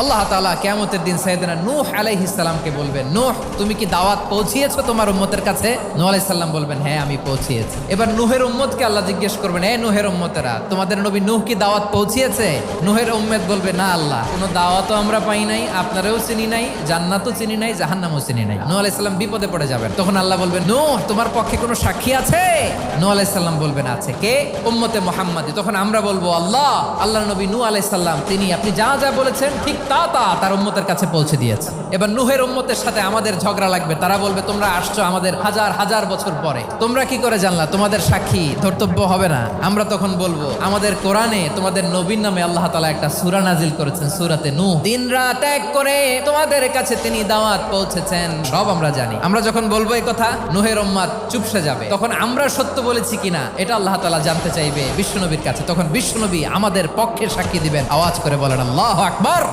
আল্লাহ তাআলা কিয়ামতের দিন সাইয়েদনা নূহ আলাইহিস সালামকে বলবেন, নূহ তুমি কি দাওয়াত পৌঁছিয়েছো তোমার উম্মতের কাছে? নূহ আলাইহিস সালাম বলবেন, হ্যাঁ আমি পৌঁছিয়েছি। এবার নূহের উম্মতকে আল্লাহ জিজ্ঞেস করবেন, এ নূহের উম্মতেরা, তোমাদের নবী নূহ কি দাওয়াত পৌঁছিয়েছে? নূহের উম্মত বলবে, না আল্লাহ, কোনো দাওয়াতও আমরা পাই নাই, আপনারাও চিনি নাই, জান্নাতও চিনি নাই, জাহান্নামও চিনি নাই। নূহ আলাইহিস সালাম বিপদে পড়ে যাবেন। তখন আল্লাহ বলবেন, নূহ তোমার পক্ষে কোনো সাক্ষী আছে? নূহ আলাইহিস সালাম বলবেন, আছে। কে? উম্মতে মুহাম্মাদি। তখন আমরা বলবো, আল্লাহ, আল্লাহর নবী নূহ আলাইহিস সালাম তিনি আপনি যা যা বলেছেন ঠিক তা তার উম্মতের কাছে পৌঁছে দিয়েছে। এবার নূহের উম্মতের সাথে আমাদের ঝগড়া লাগবে। তারা বলবে, তোমরা আসছো আমাদের হাজার হাজার বছর পরে, তোমরা কি করে জানলা? তোমাদের সাক্ষী ধর্তব্য হবে না? আমরা তখন বলবো, আমাদের কোরআনে তোমাদের নবীর নামে আল্লাহ তাআলা একটা সূরা নাজিল করেছেন, সূরাতে নূহ। দিন রাত এক করে তোমাদের কাছে তিনি দাওয়াত পৌঁছেছেন, সব আমরা জানি। আমরা যখন বলবো এই কথা, নূহের উম্মত চুপসে যাবে। তখন আমরা সত্য বলেছি কিনা এটা আল্লাহ তাআলা জানতে চাইবে বিশ্বনবীর কাছে। তখন বিশ্বনবী আমাদের পক্ষে সাক্ষী দিবেন। আওয়াজ করে বলেন আল্লাহু আকবার।